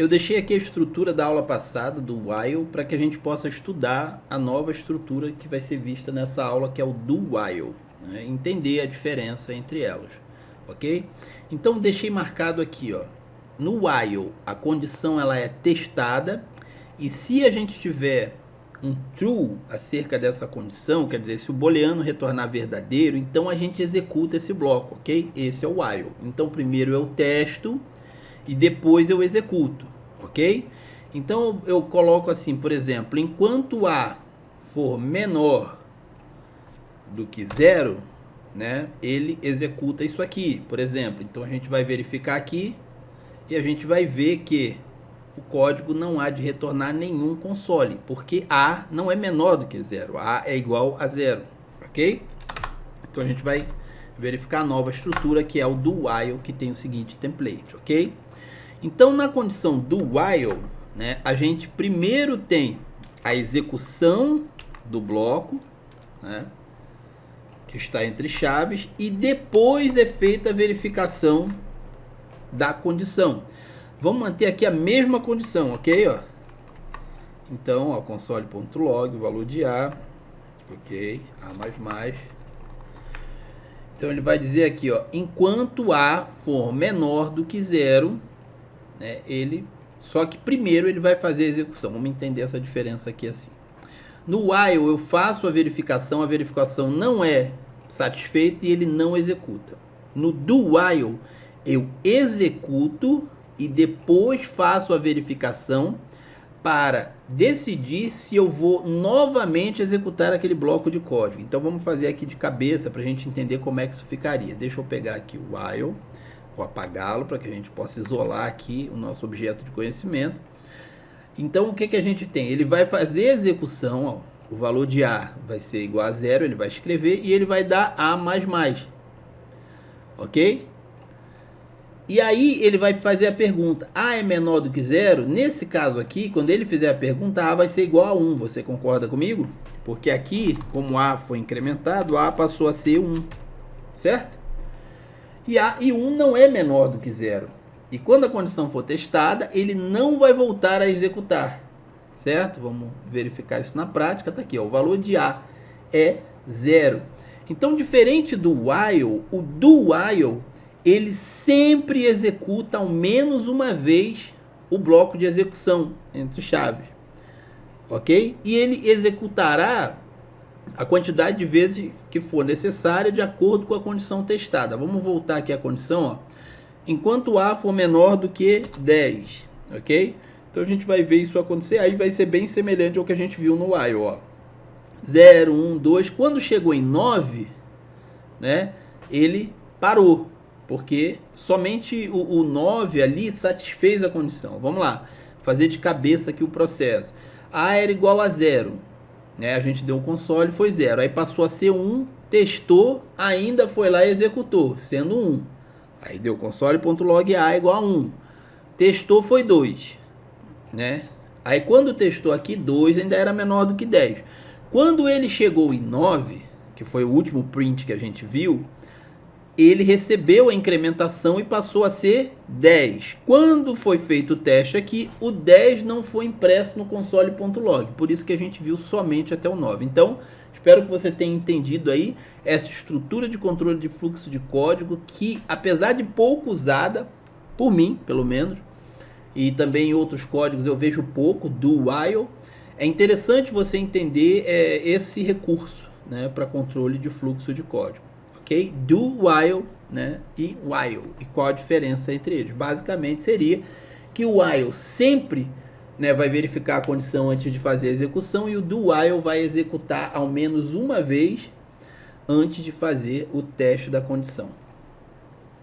Eu deixei aqui a estrutura da aula passada do while para que a gente possa estudar a nova estrutura que vai ser vista nessa aula, que é o do while, né? Entender a diferença entre elas, ok? Então deixei marcado aqui, ó, no while a condição ela é testada, e se a gente tiver um true acerca dessa condição, quer dizer, se o booleano retornar verdadeiro, então a gente executa esse bloco, ok? Esse é o while. Então primeiro eu testo e depois eu executo, ok? Então eu coloco assim, por exemplo, enquanto A for menor do que 0, né, ele executa isso aqui, por exemplo. Então a gente vai verificar aqui e a gente vai ver que o código não há de retornar nenhum console, porque A não é menor do que 0, A é igual a 0, ok? Então a gente vai verificar a nova estrutura, que é o do while, que tem o seguinte template, ok? Então na condição do while, né, a gente primeiro tem a execução do bloco, né, que está entre chaves, e depois é feita a verificação da condição. Vamos manter aqui a mesma condição, ok? Ó. Então, ó, console.log, o valor de A, ok, A++. Então ele vai dizer aqui, ó, enquanto A for menor do que 0, né, só que primeiro ele vai fazer a execução. Vamos entender essa diferença aqui assim. No while eu faço a verificação não é satisfeita e ele não executa. No do while eu executo e depois faço a verificação para decidir se eu vou novamente executar aquele bloco de código. Então vamos fazer aqui de cabeça para a gente entender como é que isso ficaria. Deixa eu pegar aqui o while, vou apagá-lo para que a gente possa isolar aqui o nosso objeto de conhecimento. Então o que que a gente tem? Ele vai fazer a execução, ó, o valor de A vai ser igual a 0, ele vai escrever e ele vai dar A++, ok? E aí ele vai fazer a pergunta, A é menor do que 0? Nesse caso aqui, quando ele fizer a pergunta, A vai ser igual a 1, você concorda comigo? Porque aqui, como A foi incrementado, A passou a ser 1, certo? E 1 não é menor do que 0. E quando a condição for testada, ele não vai voltar a executar, certo? Vamos verificar isso na prática, tá aqui, ó, o valor de A é 0. Então, diferente do while, o do while ele sempre executa ao menos uma vez o bloco de execução entre chaves, ok? E ele executará a quantidade de vezes que for necessária de acordo com a condição testada. Vamos voltar aqui à condição, ó. Enquanto A for menor do que 10, ok? Então a gente vai ver isso acontecer, aí vai ser bem semelhante ao que a gente viu no while, ó. 0, 1, 2, quando chegou em 9, né, ele parou, porque somente o 9 ali satisfez a condição. Vamos lá, fazer de cabeça aqui o processo. A era igual a 0, né? A gente deu o console, foi 0. Aí passou a ser 1, testou, ainda foi lá e executou, sendo 1. Aí deu console.log A igual a 1. Testou, foi 2, né? Aí quando testou aqui, 2 ainda era menor do que 10. Quando ele chegou em 9, que foi o último print que a gente viu, ele recebeu a incrementação e passou a ser 10. Quando foi feito o teste aqui, o 10 não foi impresso no console.log. Por isso que a gente viu somente até o 9. Então, espero que você tenha entendido aí essa estrutura de controle de fluxo de código que, apesar de pouco usada, por mim, pelo menos, e também em outros códigos eu vejo pouco, do while, é interessante você entender esse recurso, né, para controle de fluxo de código. Okay? Do while, né, e while. E qual a diferença entre eles? Basicamente seria que o while sempre, né, vai verificar a condição antes de fazer a execução, e o do while vai executar ao menos uma vez antes de fazer o teste da condição.